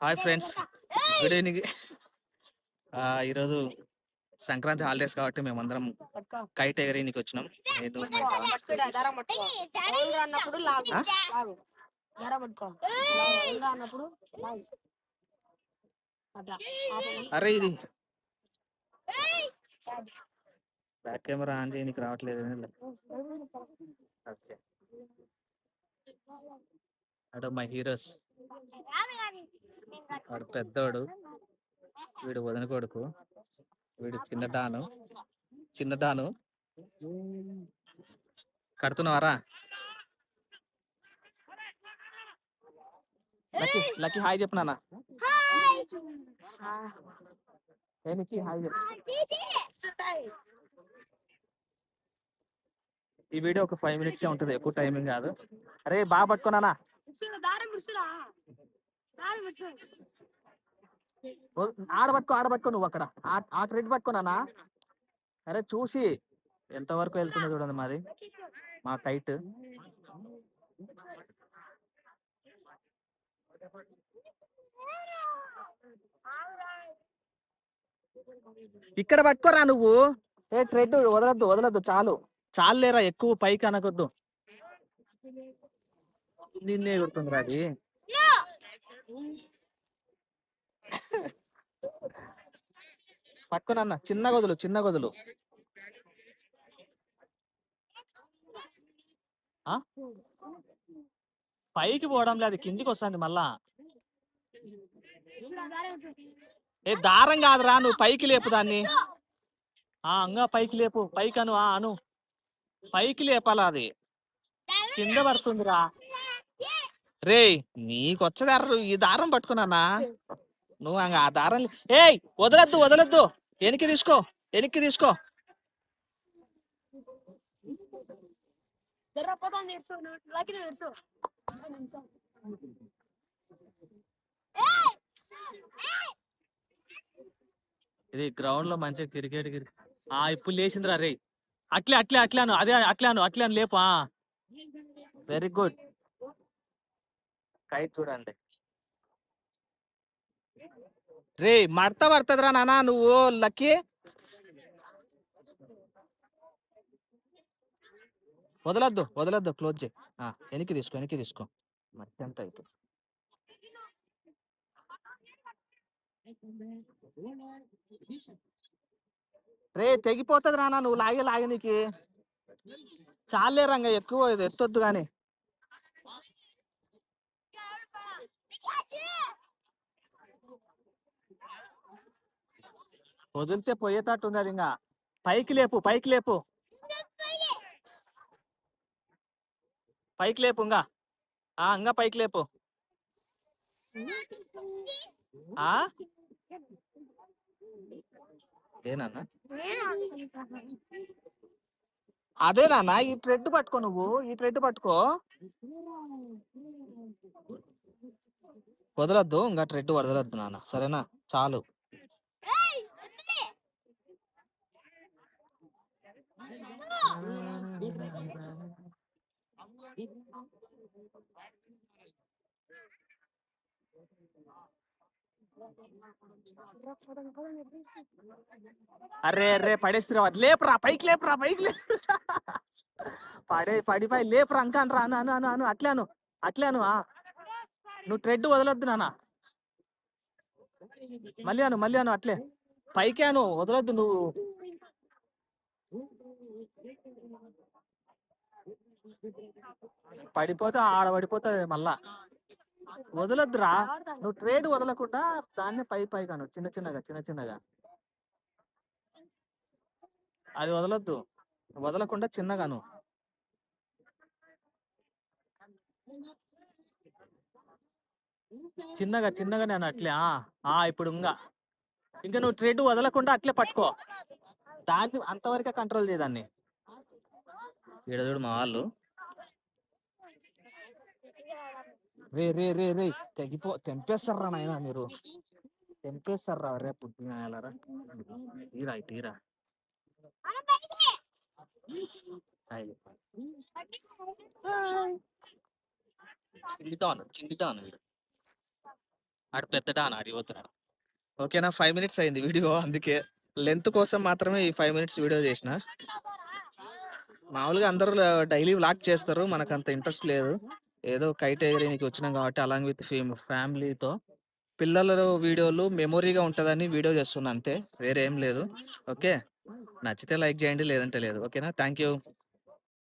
Hi friends, good evening. ఈరోజు Sankranti holidays కాబట్టి మేమందరం కైట్ ఎగరేనికి వచ్చినాం. నేను మై డాన్స్ బేబీస్. అరే ఇది బ్యాక్ కెమెరా ఆన్ చేయడానికి రావట్లేదు. ఓకే, అటు మై హీరోస్. వాడు పెద్దోడు, వీడు వదిన కొడుకు, వీడు చిన్న డాను. కడుతున్నావారా? లక్కీ లక్కీ హాయ్ చెప్పు నాన్న. హాయ్ చెప్పు. ఈ వీడియో ఒక 5 minutes ఉంటుంది, ఎక్కువ టైమింగ్ కాదు. అరే బాగా పట్టుకున్నానా? ఆడబట్టుకో నువ్వు అక్కడ ఆ ట్రెడ్ పట్టుకున్నానా? అరే చూసి ఎంతవరకు వెళ్తుందో చూడండి మాది, మా కైట్. ఇక్కడ పట్టుకోరా నువ్వు. ఏ ట్రెడ్ వదలద్దు చాలు లేరా, ఎక్కువ పైకి అనకొద్దు. నిన్నే గుర్తుందిరా అది. పట్టుకోనన్న, చిన్న గదులు. పైకి పోవడం లేదు, కిందికి వస్తుంది మళ్ళా. ఏ దారం కాదురా, నువ్వు పైకి లేపు దాన్ని. అంగా పైకి లేపు, పైకి అను పైకి లేపాలా, అది కింద పడుతుందిరా. రే నీకొచ్చదారు, ఈ దారం పట్టుకున్నానా నువ్వు? ఆ దారం ఏయ్ వదలద్దు, వెనక్కి తీసుకో. ఇది గ్రౌండ్ లో మంచిగా క్రికెట్ ఇప్పుడు లేచిందిరా రే. అట్లే అను లేపు. Very good. కైట్ చూడండి రే, మడత పడుతుందిరా నానా నువ్వు. లక్కీ వదలద్దు, క్లోజ్ చేయి. వెనక్కి తీసుకో. మట్టి ఎంత అవుతుంది. రే తెగిపోతుంది రానా, నువ్వు లాగే నీకు చాలే రంగ, ఎక్కువ ఇది ఎత్తొద్దు గాని. వదిలితే పోయేటట్టు ఉంది అది. ఇంకా పైకి లేపు ఇంకా పైకి లేపు. అదే నాన్న, ఈ ట్రెడ్ పట్టుకో నువ్వు, వదలద్దు, ఇంకా ట్రెడ్ వదలద్దు నాన్న, సరేనా? చాలు. అరే పడేస్తురా, లేపురా పైకి పడిపై లేపురా. అంకా అను అట్లాను. నువ్వు ట్రెడ్ వదలొద్దు నాన్న, మళ్ళీ అను అట్లే పైకి అను, వదలొద్దు నువ్వు. పడిపోతే ఆడబడిపోతుంది మళ్ళా. వదలొద్దురా, నువ్వు ట్రేడ్ వదలకుండా దాన్ని పైకాను, చిన్నగా. అది వదలకుండా చిన్నగాను. చిన్నగా నేను అట్లే. ఇప్పుడు ఇంకా నువ్వు ట్రేడ్ వదలకుండా అట్లే పట్టుకో, దాన్ని అంతవరకే కంట్రోల్ చేయదాన్ని. చూడు మా వాళ్ళు. రే తెంపేస్తారా నాయన, మీరు తెంపేస్తారా రేపు తీరా. చింగుతాను ఆడు పెద్ద డాన్ అడిగిపోతున్నాడు. ఓకేనా 5 మినిట్స్ అయింది వీడియో అందుకే. లెంత్ కోసం మాత్రమే ఈ 5 మినిట్స్ వీడియో చేసిన. మామూలుగా అందరూ డైలీ వ్లాగ్ చేస్తారు. మనకంత ఇంట్రెస్ట్ లేదు. ఏదో కైట్ ఎగరేయనీకి వచ్చినాం కాబట్టి అలాంగ్ విత్ ఫ్యామిలీతో పిల్లల వీడియోలు మెమొరీగా ఉంటదని వీడియో చేస్తున్నా అంతే. వేరే ఏం లేదు. ఓకే. నచ్చితే లైక్ చేయండి. లేదంటే లేదు. ఓకేనా? Thank you.